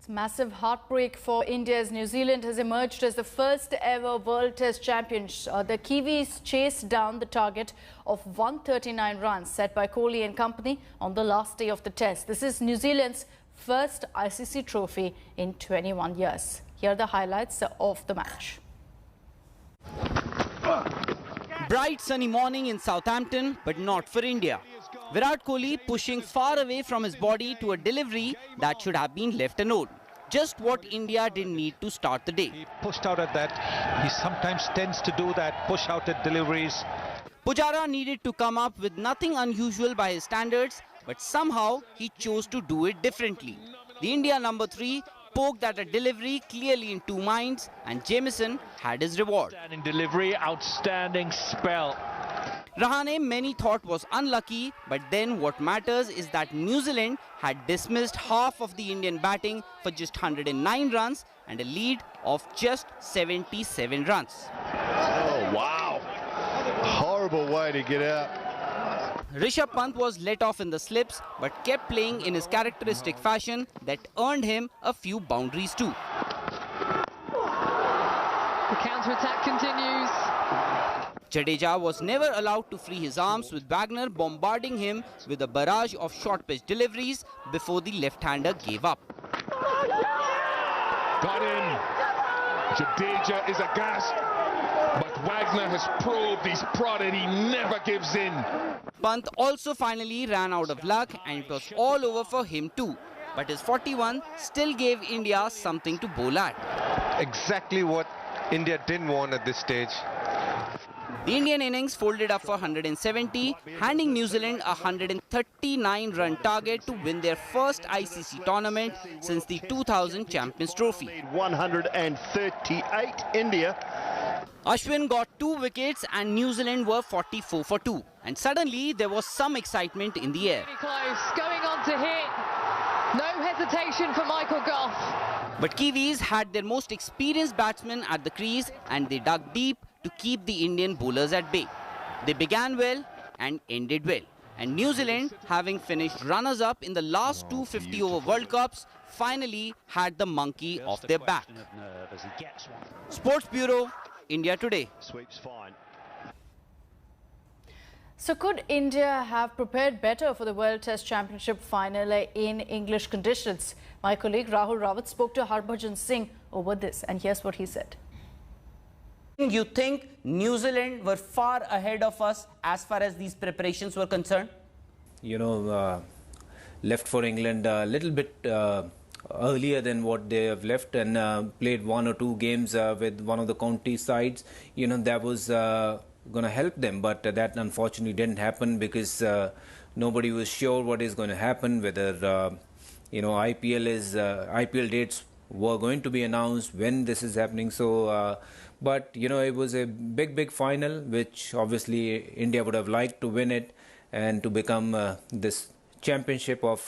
Massive heartbreak for India as New Zealand has emerged as the first ever World Test champions. The Kiwis chased down the target of 139 runs set by Kohli and company on the last day of the Test. This is New Zealand's first ICC trophy in 21 years. Here are the highlights of the match. Bright sunny morning in Southampton, but not for India. Virat Kohli pushing far away from his body to a delivery that should have been left a note. Just what India didn't need to start the day. He pushed out at that. He sometimes tends to do that, push out at deliveries. Pujara needed to come up with nothing unusual by his standards, but somehow he chose to do it differently. The India number 3 poked at a delivery clearly in two minds, and Jamieson had his reward. Outstanding delivery, outstanding spell. Rahane many thought was unlucky, but then what matters is that New Zealand had dismissed half of the Indian batting for just 109 runs and a lead of just 77 runs. Oh wow, horrible way to get out. Rishabh Pant was let off in the slips but kept playing in his characteristic fashion that earned him a few boundaries too. The counter-attack continues. Jadeja was never allowed to free his arms, with Wagner bombarding him with a barrage of short pitch deliveries before the left-hander gave up. Got in. Jadeja is aghast, but Wagner has probed, he's prodded, he never gives in. Pant also finally ran out of luck and it was all over for him too. But his 41 still gave India something to bowl at. Exactly what India didn't want at this stage. The Indian innings folded up for 170, handing New Zealand a 139-run target to win their first ICC tournament since the 2000 Champions Trophy. 138 India. Ashwin got 2 wickets and New Zealand were 44 for 2. And suddenly there was some excitement in the air. Pretty close, going on to hit. No hesitation for Michael Goff. But Kiwis had their most experienced batsmen at the crease and they dug deep to keep the Indian bowlers at bay. They began well and ended well. And New Zealand, having finished runners-up in the last 2 50-over World Cups, finally had the monkey off their back. Sports Bureau, India Today. Sweeps fine. So could India have prepared better for the World Test Championship final in English conditions? My colleague Rahul Rawat spoke to Harbhajan Singh over this, and here's what he said. You think New Zealand were far ahead of us as far as these preparations were concerned? You know, left for England a little bit earlier than what they have left and played 1 or 2 games with one of the county sides. You know, that was going to help them, but that unfortunately didn't happen because nobody was sure what is going to happen, whether, you know, IPL dates were going to be announced, when this is happening. So, but, you know, it was a big final, which obviously India would have liked to win it and to become this championship of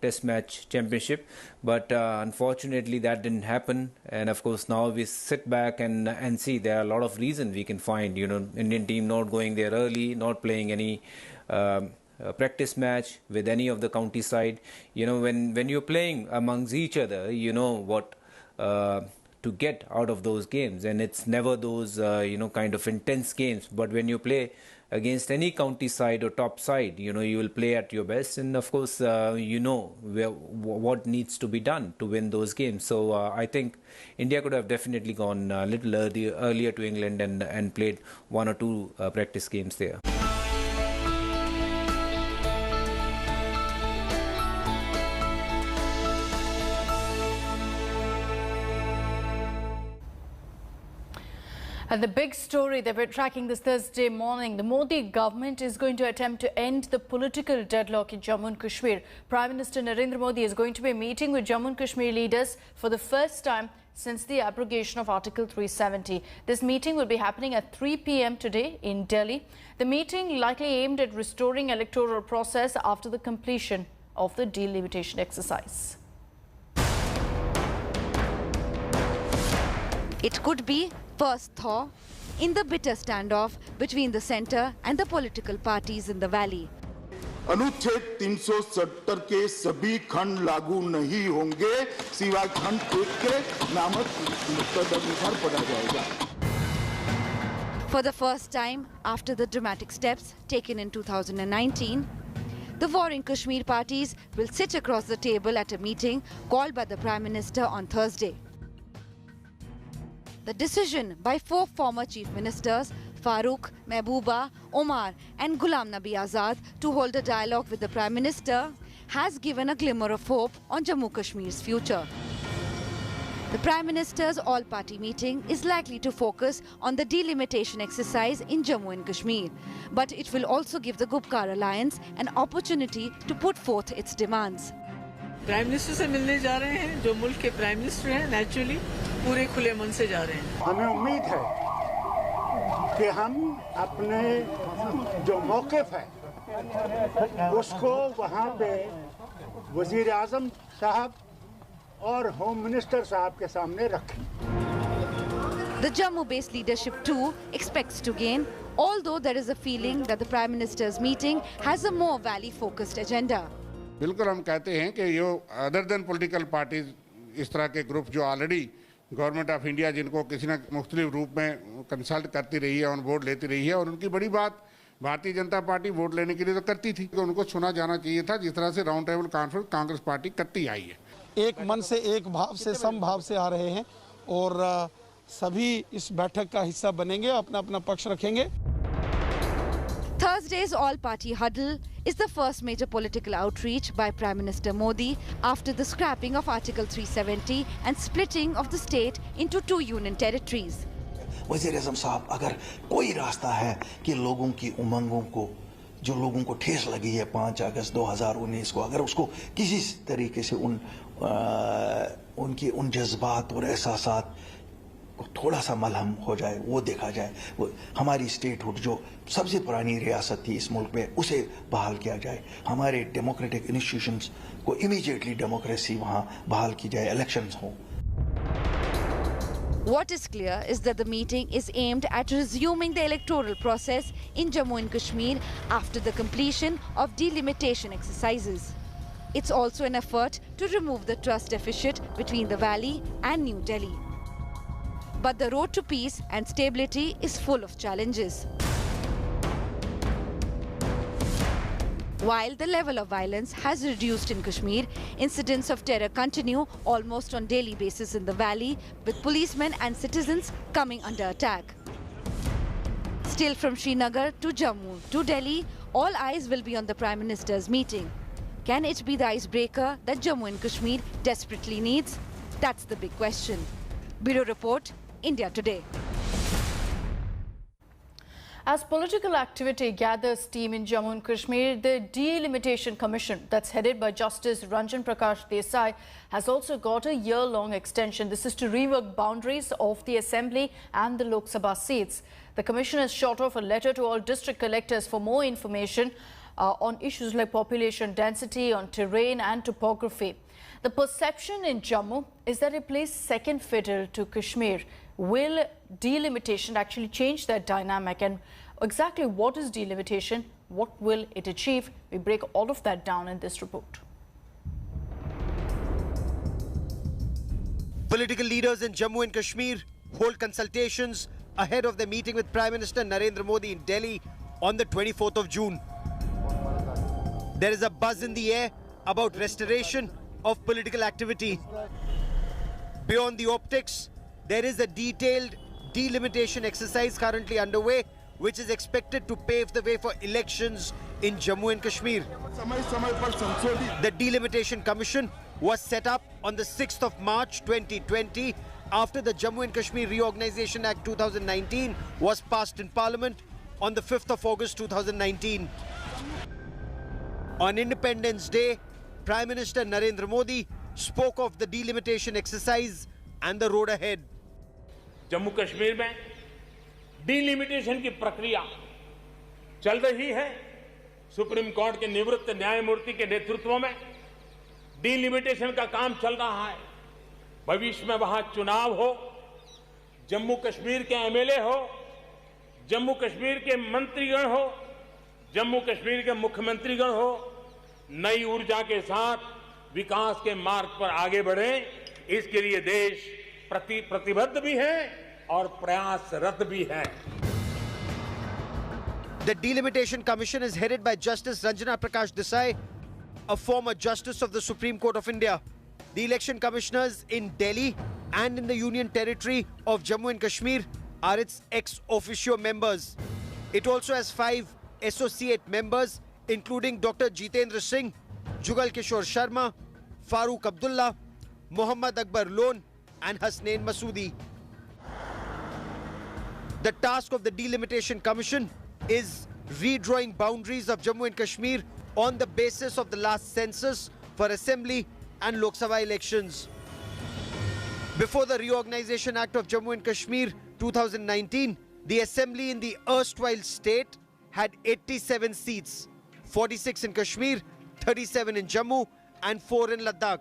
test match championship, but unfortunately that didn't happen. And of course now we sit back and see there are a lot of reasons we can find, you know, Indian team not going there early, not playing any practice match with any of the county side. You know, when you're playing amongst each other, you know what to get out of those games, and it's never those you know, kind of intense games. But when you play against any county side or top side, you know, you will play at your best, and of course you know what needs to be done to win those games. So I think India could have definitely gone a little earlier to England and played 1 or 2 practice games there. And the big story that we're tracking this Thursday morning, the Modi government is going to attempt to end the political deadlock in Jammu and Kashmir. Prime Minister Narendra Modi is going to be meeting with Jammu and Kashmir leaders for the first time since the abrogation of Article 370. This meeting will be happening at 3 p.m. today in Delhi. The meeting likely aimed at restoring electoral process after the completion of the delimitation exercise. It could be first thaw in the bitter standoff between the centre and the political parties in the valley. अनुच्छेद 370 के सभी खंड लागू नहीं होंगे सिवाय खंड 1 के नामक तदनुसार पढ़ा जाएगा। For the first time after the dramatic steps taken in 2019, the warring Kashmir parties will sit across the table at a meeting called by the Prime Minister on Thursday. The decision by 4 former Chief Ministers, Farooq, Mehbooba, Omar and Ghulam Nabi Azad, to hold a dialogue with the Prime Minister has given a glimmer of hope on Jammu Kashmir's future. The Prime Minister's all-party meeting is likely to focus on the delimitation exercise in Jammu and Kashmir, but it will also give the Gupkar Alliance an opportunity to put forth its demands. Prime minister से मिलने जा रहे हैं, जो मुल्क के prime minister हैं, naturally पूरे खुले मन से जा रहे हैं। हमें उम्मीद है कि हम अपने जो मौक़िफ़ है उसको वहाँ पे वज़ीर आज़म साहब और होम मिनिस्टर साहब के सामने रखें। The Jammu-based leadership too expects to gain, although there is a feeling that the Prime Minister's meeting has a more valley-focused agenda. बिल्कुल हम कहते हैं कि ये अदर देन पॉलिटिकल पार्टीज, इस तरह के ग्रुप जो ऑलरेडी गवर्नमेंट ऑफ इंडिया जिनको किसी न मुख्तलिफ रूप में कंसल्ट करती रही है, ऑन बोर्ड लेती रही है, और उनकी बड़ी बात भारतीय जनता पार्टी वोट लेने के लिए तो करती थी, तो उनको सुना जाना चाहिए था, जिस तरह से round table conference Congress party करती आई है। एक मन से, एक भाव से, समभाव से आ रहे हैं और सभी इस बैठक का हिस्सा बनेंगे, अपना अपना पक्ष रखेंगे। Thursday's all-party huddle is the first major political outreach by Prime Minister Modi after the scrapping of Article 370 and splitting of the state into 2 union territories. वज़ीर आज़म साहब, अगर कोई रास्ता है कि लोगों की उमंगों को, जो लोगों को ठेस लगी है 5 अगस्त 2019 को, अगर उसको किसी तरीके से उनके उन जज्बात और एहसासात को थोड़ा सा मलहम हो जाए, वो देखा जाए, वो हमारी स्टेटहुड जो सबसे पुरानी रियासत थी इस मुल्क में, उसे बहाल किया जाए, हमारे डेमोक्रेटिक इंस्टीट्यूशंस को इमीडिएटली डेमोक्रेसी वहाँ बहाल की जाए, इलेक्शंस हों। What is clear is that the meeting is aimed at resuming the electoral process in Jammu and Kashmir after the completion of delimitation exercises. It's also an effort to remove the trust deficit between the Valley and New Delhi. But the road to peace and stability is full of challenges. While the level of violence has reduced in Kashmir, incidents of terror continue almost on daily basis in the valley, with policemen and citizens coming under attack. Still, from Srinagar to Jammu to Delhi, all eyes will be on the Prime Minister's meeting. Can it be the icebreaker that Jammu and Kashmir desperately needs? That's the big question. Bureau Report, India Today. As political activity gathers steam in Jammu and Kashmir, the Delimitation Commission that's headed by Justice Ranjan Prakash Desai has also got a year-long extension. This is to rework boundaries of the Assembly and the Lok Sabha seats. The Commission has shot off a letter to all district collectors for more information on issues like population density, on terrain and topography. The perception in Jammu is that it plays second fiddle to Kashmir. Will delimitation actually change that dynamic? And exactly what is delimitation? What will it achieve? We break all of that down in this report. Political leaders in Jammu and Kashmir hold consultations ahead of their meeting with Prime Minister Narendra Modi in Delhi on the 24th of June. There is a buzz in the air about restoration of political activity. Beyond the optics, there is a detailed delimitation exercise currently underway, which is expected to pave the way for elections in Jammu and Kashmir. The Delimitation Commission was set up on the 6th of March 2020 after the Jammu and Kashmir Reorganisation Act 2019 was passed in Parliament on the 5th of August 2019. On Independence Day, Prime Minister Narendra Modi spoke of the delimitation exercise and the road ahead. Jammu Kashmir में delimitation की प्रक्रिया चल रही है। Supreme court के निवृत्त न्यायमूर्ति के नेतृत्व में डिलिमिटेशन का काम चल रहा है। भविष्य में वहां चुनाव हो, जम्मू कश्मीर के एमएलए हो, जम्मू कश्मीर के मंत्रीगण हो, जम्मू कश्मीर के मुख्यमंत्रीगण हो, नई ऊर्जा के साथ विकास के मार्ग पर आगे बढ़े, इसके लिए देश प्रतिबद्ध भी है और प्रयासरत भी है। The Delimitation Commission is headed by Justice Ranjana Prakash Desai, a former Justice of the Supreme Court of India. The election commissioners in Delhi and in the Union Territory of Jammu and Kashmir are its ex officio members. It also has 5 associate members, including Dr. Jitendra Singh, Jugal Kishore Sharma, Farooq Abdullah, Muhammad Akbar Lone, and Hasnain Masoodi. The task of the Delimitation Commission is redrawing boundaries of Jammu and Kashmir on the basis of the last census for Assembly and Lok Sabha elections. Before the Reorganization Act of Jammu and Kashmir 2019, the Assembly in the erstwhile state had 87 seats, 46 in Kashmir, 37 in Jammu and 4 in Ladakh.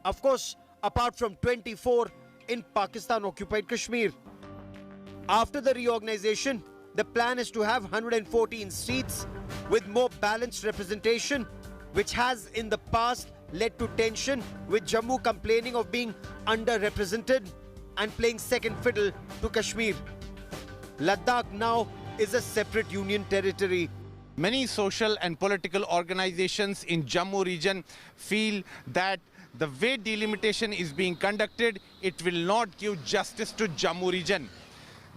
Of course, apart from 24 in Pakistan-occupied Kashmir. After the reorganization, the plan is to have 114 seats with more balanced representation, which has in the past led to tension, with Jammu complaining of being underrepresented and playing second fiddle to Kashmir. Ladakh now is a separate union territory. Many social and political organizations in Jammu region feel that the way delimitation is being conducted, it will not give justice to Jammu region.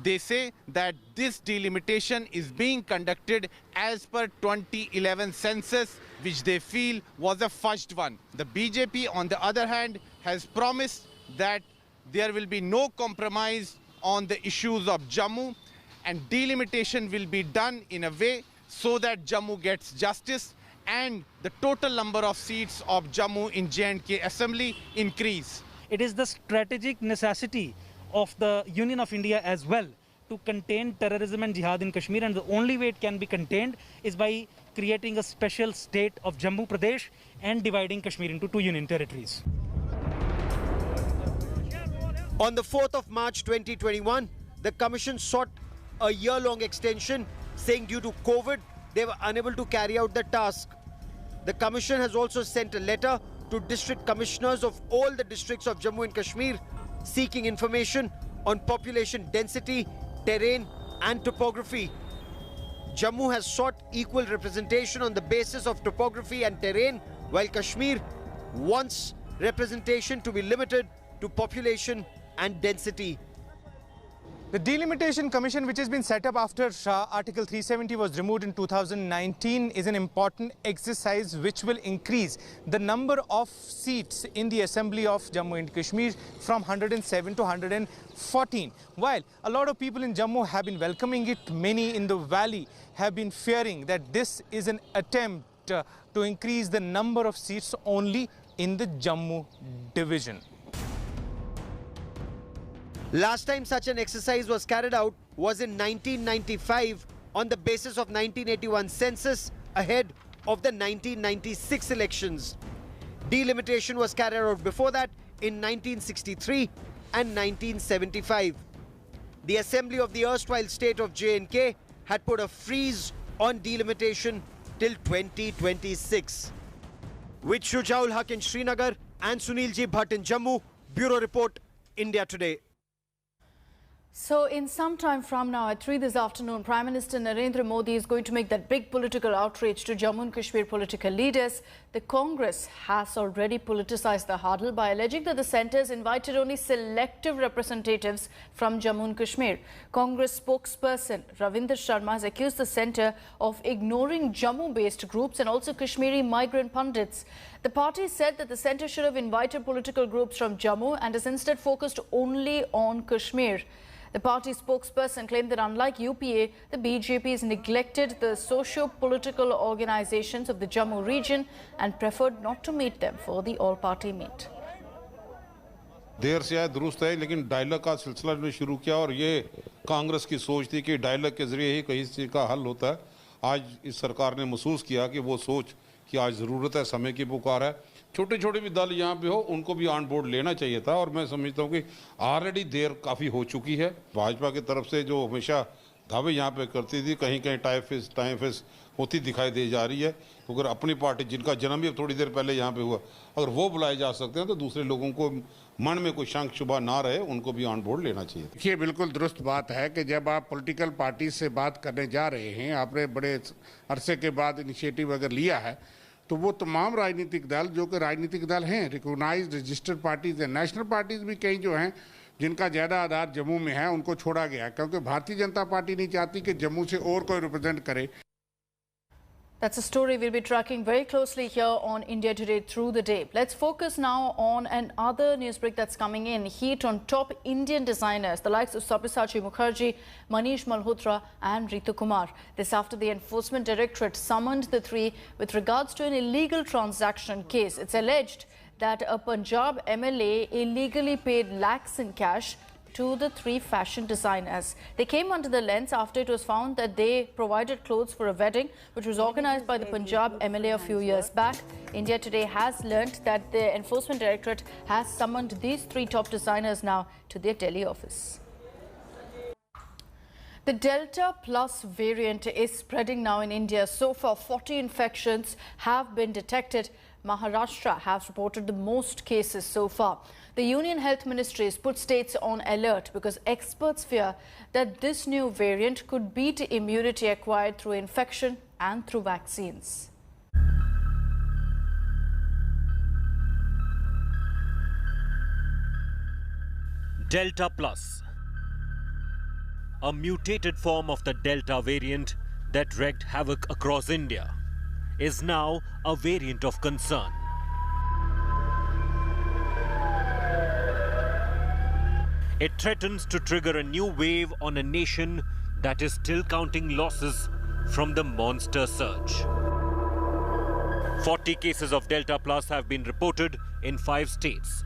They say that this delimitation is being conducted as per 2011 census, which they feel was a fudged one. The BJP, on the other hand, has promised that there will be no compromise on the issues of Jammu, and delimitation will be done in a way so that Jammu gets justice and the total number of seats of Jammu in J&K Assembly increase. It is the strategic necessity of the Union of India as well to contain terrorism and jihad in Kashmir, and the only way it can be contained is by creating a special state of Jammu Pradesh and dividing Kashmir into 2 union territories. On the 4th of March 2021, the Commission sought a year-long extension, saying due to COVID, they were unable to carry out the task. The Commission has also sent a letter to district commissioners of all the districts of Jammu and Kashmir, seeking information on population density, terrain and topography. Jammu has sought equal representation on the basis of topography and terrain, while Kashmir wants representation to be limited to population and density. The Delimitation Commission, which has been set up after Article 370 was removed in 2019, is an important exercise which will increase the number of seats in the Assembly of Jammu and Kashmir from 107 to 114. While a lot of people in Jammu have been welcoming it, many in the valley have been fearing that this is an attempt to increase the number of seats only in the Jammu division. Last time such an exercise was carried out was in 1995 on the basis of 1981 census ahead of the 1996 elections. Delimitation was carried out before that in 1963 and 1975. The Assembly of the erstwhile state of J&K had put a freeze on delimitation till 2026. With Shujaul Haq in Srinagar and Sunil Ji Bhatt in Jammu, Bureau Report, India Today. So in some time from now at 3 this afternoon, Prime Minister Narendra Modi is going to make that big political outreach to Jammu and Kashmir political leaders. The Congress has already politicized the huddle by alleging that the centre has invited only selective representatives from Jammu and Kashmir. Congress spokesperson Ravinder Sharma has accused the centre of ignoring Jammu-based groups and also Kashmiri migrant pundits. The party said that the centre should have invited political groups from Jammu and has instead focused only on Kashmir. The party spokesperson claimed that unlike UPA, the BJP has neglected the socio-political organizations of the Jammu region and preferred not to meet them for the all-party meet. देर से आया दुरुस्त है, लेकिन dialogue का सिलसिला ने शुरू किया और ये कांग्रेस की सोच थी कि डायलॉग के जरिए ही कहीं चीज़ का हल होता है। आज इस सरकार ने महसूस किया कि वो सोच कि आज ज़रूरत है, समय की पुकार है। छोटे छोटे भी दल यहाँ पे हो, उनको भी ऑन बोर्ड लेना चाहिए था और मैं समझता हूँ कि ऑलरेडी देर काफ़ी हो चुकी है। भाजपा की तरफ से जो हमेशा दावे यहाँ पे करती थी, कहीं कहीं टाइफस होती दिखाई दे जा रही है। तो अगर अपनी पार्टी, जिनका जन्म भी थोड़ी देर पहले यहाँ पे हुआ, अगर वो बुलाए जा सकते हैं तो दूसरे लोगों को मन में कोई शंक शुबा ना रहे, उनको भी ऑन बोर्ड लेना चाहिए। देखिए, बिल्कुल दुरुस्त बात है कि जब आप पॉलिटिकल पार्टी से बात करने जा रहे हैं, आपने बड़े अरसे के बाद इनिशिएटिव अगर लिया है, तो वो तमाम राजनीतिक दल जो कि राजनीतिक दल हैं, रिकॉग्नाइज्ड रजिस्टर्ड पार्टीज हैं, नेशनल पार्टीज भी कई जो हैं जिनका ज़्यादा आधार जम्मू में है, उनको छोड़ा गया, क्योंकि भारतीय जनता पार्टी नहीं चाहती कि जम्मू से और कोई रिप्रेजेंट करे। That's a story we'll be tracking very closely here on India Today through the day. Let's focus now on another news break that's coming in. Heat on top Indian designers, the likes of Sabyasachi Mukherjee, Manish Malhotra and Ritu Kumar. This after the Enforcement Directorate summoned the three with regards to an illegal transaction case. It's alleged that a Punjab MLA illegally paid lakhs in cash to the three fashion designers. They came under the lens after it was found that they provided clothes for a wedding which was organized by the Punjab MLA a few years back. India Today has learnt that the Enforcement Directorate has summoned these three top designers now to their Delhi office. The Delta Plus variant is spreading now in India. So far, 40 infections have been detected. Maharashtra has reported the most cases so far. The Union Health Ministry has put states on alert because experts fear that this new variant could beat immunity acquired through infection and through vaccines. Delta Plus, a mutated form of the Delta variant that wreaked havoc across India, is now a variant of concern. It threatens to trigger a new wave on a nation that is still counting losses from the monster surge. 40 cases of Delta Plus have been reported in 5 states: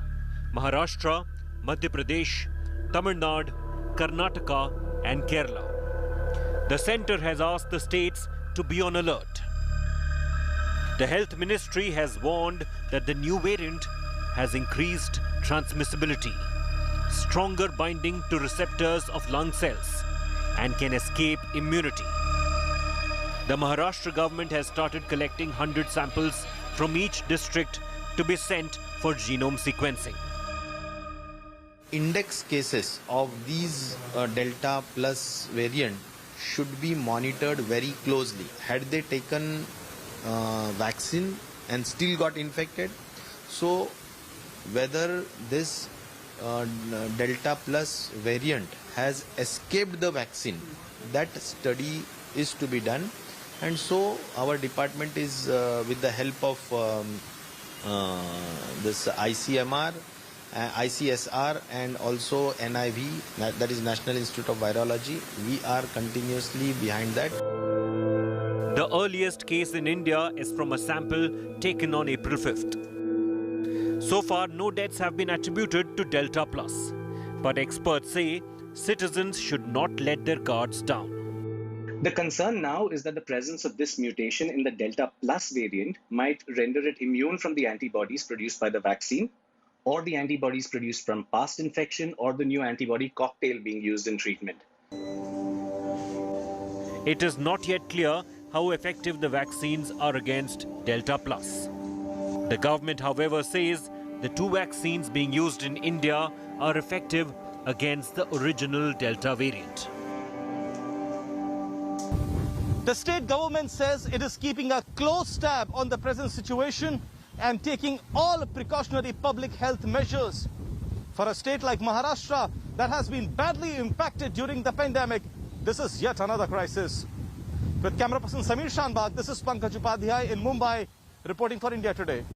Maharashtra, Madhya Pradesh, Tamil Nadu, Karnataka and Kerala. The centre has asked the states to be on alert. The Health Ministry has warned that the new variant has increased transmissibility, stronger binding to receptors of lung cells, and can escape immunity. The Maharashtra government has started collecting 100 samples from each district to be sent for genome sequencing. Index cases of these Delta Plus variant should be monitored very closely. Had they taken vaccine and still got infected? So whether this Delta Plus variant has escaped the vaccine, that study is to be done. And so our department is with the help of this ICMR, ICSR and also NIV, that is National Institute of Virology, we are continuously behind that. The earliest case in India is from a sample taken on April 5th. So far, no deaths have been attributed to Delta Plus. But experts say citizens should not let their guards down. The concern now is that the presence of this mutation in the Delta Plus variant might render it immune from the antibodies produced by the vaccine, or the antibodies produced from past infection, or the new antibody cocktail being used in treatment. It is not yet clear how effective the vaccines are against Delta Plus. The government, however, says the 2 vaccines being used in India are effective against the original Delta variant. The state government says it is keeping a close tab on the present situation and taking all precautionary public health measures. For a state like Maharashtra that has been badly impacted during the pandemic, this is yet another crisis. With camera person Samir Shanbag, this is Pankaj Upadhyay in Mumbai, reporting for India Today.